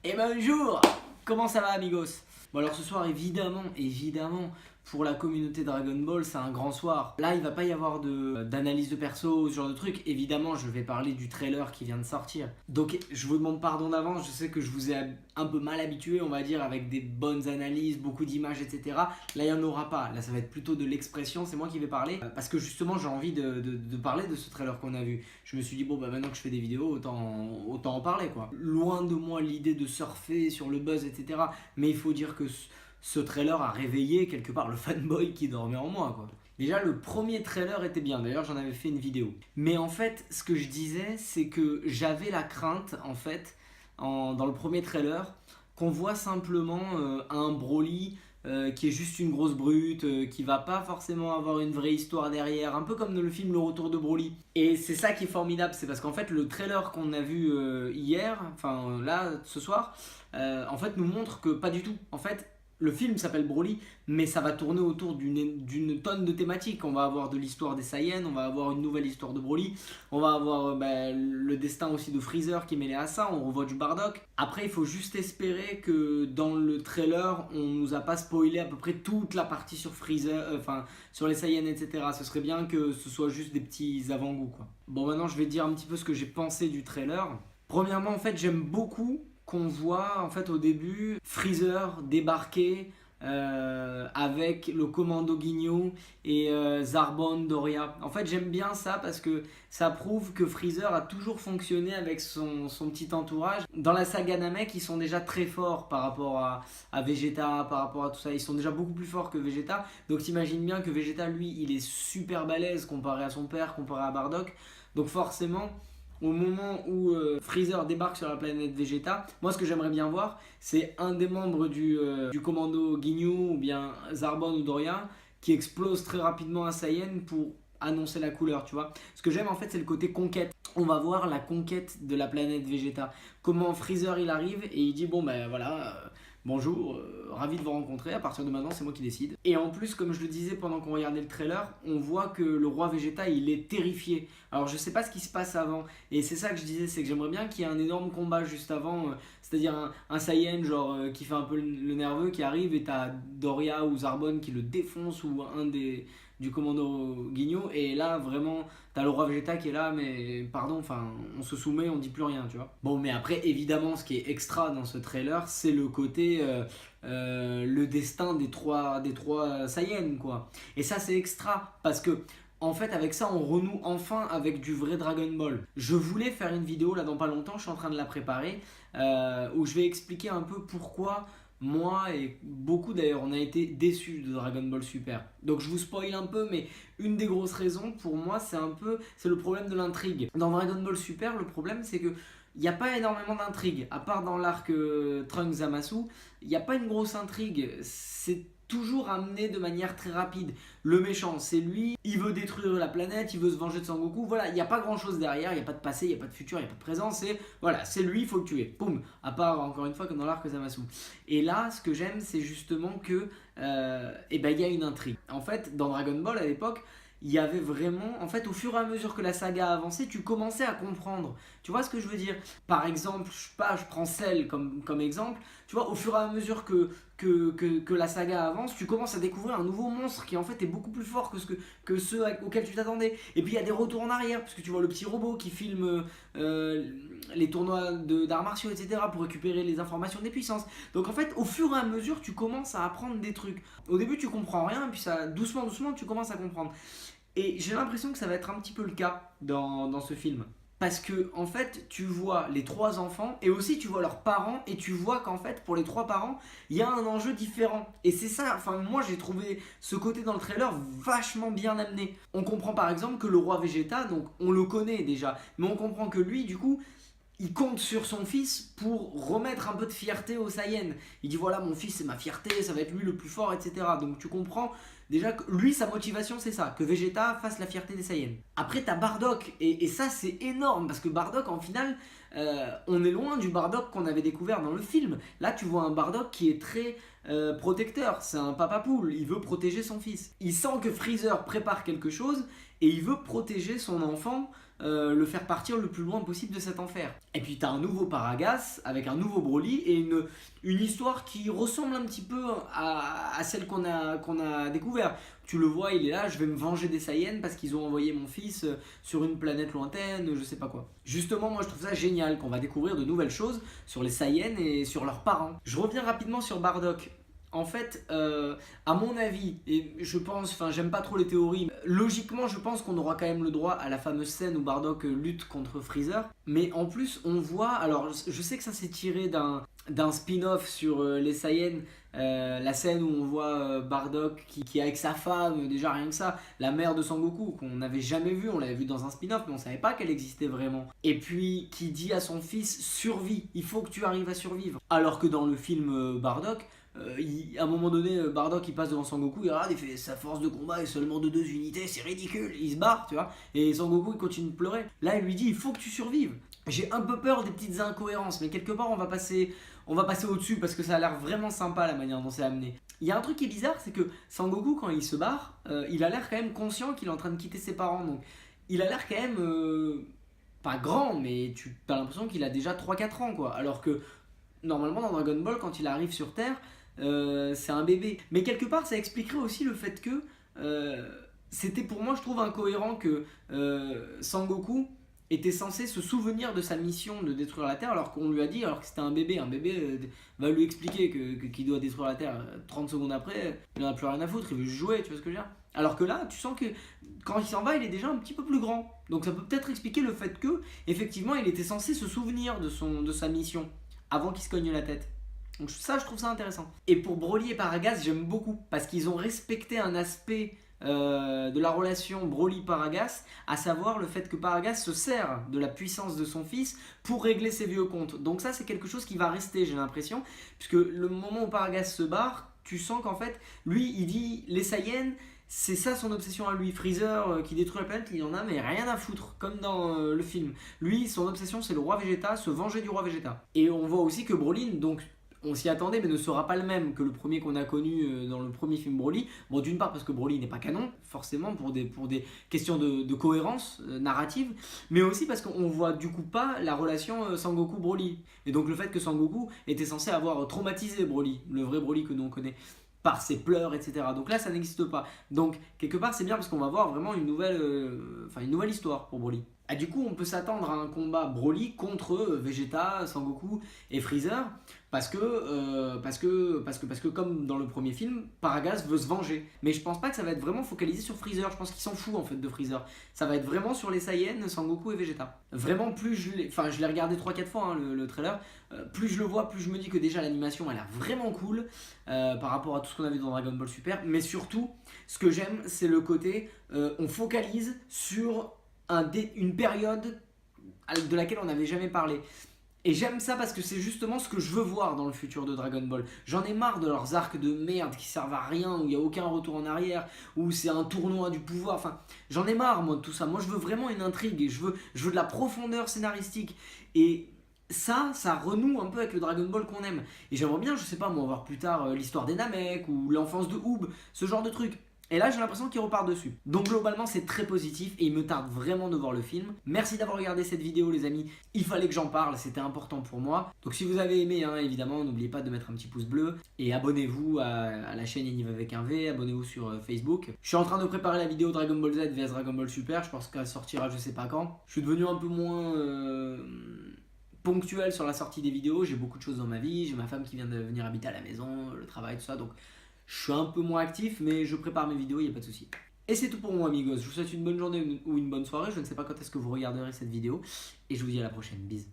Et bonjour. Comment ça va, amigos? Bon, alors ce soir, évidemment, pour la communauté Dragon Ball, c'est un grand soir. Là, il va pas y avoir d'analyse de perso, ce genre de truc. Évidemment, je vais parler du trailer qui vient de sortir. Donc, je vous demande pardon d'avance. Je sais que je vous ai un peu mal habitué, on va dire, avec des bonnes analyses, beaucoup d'images, etc. Là, il n'y en aura pas. Là, ça va être plutôt de l'expression. C'est moi qui vais parler. Parce que justement, j'ai envie de parler de ce trailer qu'on a vu. Je me suis dit, bon, bah maintenant que je fais des vidéos, autant en parler, quoi. Loin de moi l'idée de surfer sur le buzz, etc. Mais il faut dire que ce trailer a réveillé quelque part le fanboy qui dormait en moi, quoi. Déjà, le premier trailer était bien, d'ailleurs j'en avais fait une vidéo. Mais en fait, ce que je disais, c'est que j'avais la crainte, en fait, dans le premier trailer, qu'on voit simplement un Broly qui est juste une grosse brute, qui va pas forcément avoir une vraie histoire derrière, un peu comme dans le film Le Retour de Broly. Et c'est ça qui est formidable, c'est parce qu'en fait le trailer qu'on a vu hier, enfin là, ce soir, en fait nous montre que pas du tout. En fait, le film s'appelle Broly, mais ça va tourner autour d'une tonne de thématiques. On va avoir de l'histoire des Saiyans, on va avoir une nouvelle histoire de Broly, on va avoir le destin aussi de Freezer qui est mêlé à ça, on revoit du Bardock. Après, il faut juste espérer que dans le trailer, on nous a pas spoilé à peu près toute la partie sur Freezer, sur les Saiyans, etc. Ce serait bien que ce soit juste des petits avant-goûts, quoi. Bon, maintenant, je vais dire un petit peu ce que j'ai pensé du trailer. Premièrement, en fait, j'aime beaucoup qu'on voit en fait au début Freezer débarquer avec le commando Ginyu et Zarbon Doria. En fait, j'aime bien ça parce que ça prouve que Freezer a toujours fonctionné avec son petit entourage. Dans la saga Namek, ils sont déjà très forts par rapport à Vegeta, par rapport à tout ça. Ils sont déjà beaucoup plus forts que Vegeta. Donc t'imagines bien que Vegeta, lui, il est super balèze comparé à son père, comparé à Bardock. Donc forcément, au moment où Freezer débarque sur la planète Vegeta, moi ce que j'aimerais bien voir, c'est un des membres du commando Ginyu ou bien Zarbon ou Doria qui explose très rapidement un Saiyan pour annoncer la couleur, tu vois. Ce que j'aime en fait, c'est le côté conquête. On va voir la conquête de la planète Vegeta. Comment Freezer il arrive et il dit bon ben voilà, bonjour, ravi de vous rencontrer, à partir de maintenant c'est moi qui décide. Et en plus, comme je le disais pendant qu'on regardait le trailer, on voit que le roi Vegeta il est terrifié. Alors je sais pas ce qui se passe avant, et c'est ça que je disais, c'est que j'aimerais bien qu'il y ait un énorme combat juste avant, c'est-à-dire un Saiyan genre qui fait un peu le nerveux qui arrive et t'as Doria ou Zarbon qui le défonce ou un du commando Ginyu, et là vraiment t'as le roi Vegeta qui est là, mais pardon, enfin on se soumet, on dit plus rien, tu vois. Bon, mais après évidemment ce qui est extra dans ce trailer, c'est le côté le destin des trois Saiyans, quoi. Et ça c'est extra parce que en fait, avec ça, on renoue enfin avec du vrai Dragon Ball. Je voulais faire une vidéo là dans pas longtemps, je suis en train de la préparer, où je vais expliquer un peu pourquoi moi et beaucoup d'ailleurs on a été déçus de Dragon Ball Super. Donc je vous spoil un peu, mais une des grosses raisons pour moi c'est le problème de l'intrigue. Dans Dragon Ball Super, le problème c'est que il n'y a pas énormément d'intrigue, à part dans l'arc Trunks Zamasu, il n'y a pas une grosse intrigue, c'est toujours amené de manière très rapide. Le méchant, c'est lui, il veut détruire la planète, il veut se venger de Sangoku, voilà, il n'y a pas grand chose derrière, il n'y a pas de passé, il n'y a pas de futur, il n'y a pas de présent, c'est lui, il faut le tuer, boum, à part encore une fois comme dans l'arc Zamasu. Et là, ce que j'aime, c'est justement que, il y a une intrigue. En fait, dans Dragon Ball à l'époque, il y avait vraiment, en fait, au fur et à mesure que la saga avançait, tu commençais à comprendre. Tu vois ce que je veux dire? Par exemple, je prends Cell comme exemple. Tu vois, au fur et à mesure que la saga avance, tu commences à découvrir un nouveau monstre qui en fait est beaucoup plus fort que ceux auxquels tu t'attendais. Et puis il y a des retours en arrière, parce que tu vois le petit robot qui filme les tournois d'arts martiaux, etc. pour récupérer les informations des puissances. Donc en fait, au fur et à mesure, tu commences à apprendre des trucs. Au début, tu comprends rien, et puis ça, doucement, tu commences à comprendre. Et j'ai l'impression que ça va être un petit peu le cas dans ce film. Parce que en fait, tu vois les trois enfants et aussi tu vois leurs parents, et tu vois qu'en fait, pour les trois parents, il y a un enjeu différent. Et c'est ça, enfin moi j'ai trouvé ce côté dans le trailer vachement bien amené. On comprend par exemple que le roi Vegeta, donc on le connaît déjà, mais on comprend que lui du coup, il compte sur son fils pour remettre un peu de fierté aux Saiyans. Il dit voilà, mon fils c'est ma fierté, ça va être lui le plus fort, etc. Donc tu comprends déjà que lui, sa motivation c'est ça, que Vegeta fasse la fierté des Saiyans. Après t'as Bardock, et ça c'est énorme, parce que Bardock en final, on est loin du Bardock qu'on avait découvert dans le film. Là tu vois un Bardock qui est très protecteur, c'est un papa poule, il veut protéger son fils. Il sent que Freezer prépare quelque chose, et il veut protéger son enfant le faire partir le plus loin possible de cet enfer. Et puis t'as un nouveau Paragas avec un nouveau Broly et une histoire qui ressemble un petit peu à celle qu'on a découvert. Tu le vois, il est là, je vais me venger des Saiyans parce qu'ils ont envoyé mon fils sur une planète lointaine, je sais pas quoi. Justement, moi je trouve ça génial qu'on va découvrir de nouvelles choses sur les Saiyans et sur leurs parents. Je reviens rapidement sur Bardock. En fait, à mon avis, et je pense, enfin j'aime pas trop les théories, logiquement je pense qu'on aura quand même le droit à la fameuse scène où Bardock lutte contre Freezer. Mais en plus on voit, alors je sais que ça s'est tiré d'un spin-off sur les Saiyans, la scène où on voit Bardock qui est avec sa femme, déjà rien que ça, la mère de Sangoku, qu'on n'avait jamais vu, on l'avait vu dans un spin-off, mais on savait pas qu'elle existait vraiment. Et puis qui dit à son fils, survis, il faut que tu arrives à survivre. Alors que dans le film Bardock, à un moment donné, Bardock il passe devant Sangoku, il regarde, il fait sa force de combat est seulement de 2 unités, c'est ridicule, il se barre, tu vois. Et Sangoku il continue de pleurer. Là il lui dit, il faut que tu survives. J'ai un peu peur des petites incohérences, mais quelque part on va passer au-dessus parce que ça a l'air vraiment sympa la manière dont c'est amené. Il y a un truc qui est bizarre, c'est que Sangoku quand il se barre, il a l'air quand même conscient qu'il est en train de quitter ses parents. Donc il a l'air quand même pas grand, mais tu as l'impression qu'il a déjà 3-4 ans quoi. Alors que normalement dans Dragon Ball, quand il arrive sur Terre, c'est un bébé. Mais quelque part, ça expliquerait aussi le fait que c'était pour moi, je trouve, incohérent que Sangoku était censé se souvenir de sa mission de détruire la Terre alors qu'on lui a dit, alors que c'était un bébé. Un bébé va lui expliquer qu'il doit détruire la Terre 30 secondes après, il n'en a plus rien à foutre, il veut juste jouer, tu vois ce que je veux dire. Alors que là, tu sens que quand il s'en va, il est déjà un petit peu plus grand. Donc ça peut peut-être expliquer le fait que, effectivement, il était censé se souvenir de sa mission avant qu'il se cogne la tête. Donc ça, je trouve ça intéressant. Et pour Broly et Paragas, j'aime beaucoup parce qu'ils ont respecté un aspect de la relation Broly-Paragas, à savoir le fait que Paragas se sert de la puissance de son fils pour régler ses vieux comptes. Donc ça, c'est quelque chose qui va rester, j'ai l'impression, puisque le moment où Paragas se barre, tu sens qu'en fait, lui, il dit les Saiyans, c'est ça son obsession à lui. Freezer qui détruit la planète, il en a mais rien à foutre, comme dans le film. Lui, son obsession, c'est le roi Vegeta, se venger du roi Vegeta. Et on voit aussi que Broly, donc on s'y attendait, mais ne sera pas le même que le premier qu'on a connu dans le premier film Broly. Bon, d'une part parce que Broly n'est pas canon, forcément, pour des questions de cohérence narrative, mais aussi parce qu'on voit du coup pas la relation Sangoku-Broly. Et donc le fait que Sangoku était censé avoir traumatisé Broly, le vrai Broly que nous on connaît, par ses pleurs, etc. Donc là, ça n'existe pas. Donc, quelque part, c'est bien parce qu'on va voir vraiment une nouvelle histoire pour Broly. Et du coup, on peut s'attendre à un combat Broly contre Vegeta, Sangoku et Freezer parce que comme dans le premier film, Paragas veut se venger. Mais je pense pas que ça va être vraiment focalisé sur Freezer. Je pense qu'il s'en fout en fait de Freezer. Ça va être vraiment sur les Saiyans, Sangoku et Vegeta. Vraiment, plus je l'ai regardé 3-4 fois hein, le trailer. Plus je le vois, plus je me dis que déjà l'animation a l'air vraiment cool par rapport à tout ce qu'on a vu dans Dragon Ball Super. Mais surtout, ce que j'aime, c'est le côté on focalise sur une période de laquelle on n'avait jamais parlé. Et j'aime ça parce que c'est justement ce que je veux voir dans le futur de Dragon Ball. J'en ai marre de leurs arcs de merde qui servent à rien, où il n'y a aucun retour en arrière, où c'est un tournoi du pouvoir. Enfin, j'en ai marre moi de tout ça. Moi je veux vraiment une intrigue et je veux de la profondeur scénaristique. Et ça renoue un peu avec le Dragon Ball qu'on aime. Et j'aimerais bien, je sais pas moi, voir plus tard l'histoire des Namek ou l'enfance de Oob, ce genre de trucs. Et là j'ai l'impression qu'il repart dessus. Donc globalement c'est très positif et il me tarde vraiment de voir le film. Merci d'avoir regardé cette vidéo les amis. Il fallait que j'en parle, c'était important pour moi. Donc si vous avez aimé hein, évidemment n'oubliez pas de mettre un petit pouce bleu. Et abonnez-vous à la chaîne Yaniv avec un V, abonnez-vous sur Facebook. Je suis en train de préparer la vidéo Dragon Ball Z vs Dragon Ball Super, je pense qu'elle sortira je sais pas quand. Je suis devenu un peu moins ponctuel sur la sortie des vidéos, j'ai beaucoup de choses dans ma vie, j'ai ma femme qui vient de venir habiter à la maison, le travail tout ça, donc je suis un peu moins actif, mais je prépare mes vidéos, il n'y a pas de souci. Et c'est tout pour moi, amigos. Je vous souhaite une bonne journée ou une bonne soirée. Je ne sais pas quand est-ce que vous regarderez cette vidéo. Et je vous dis à la prochaine. Bisous.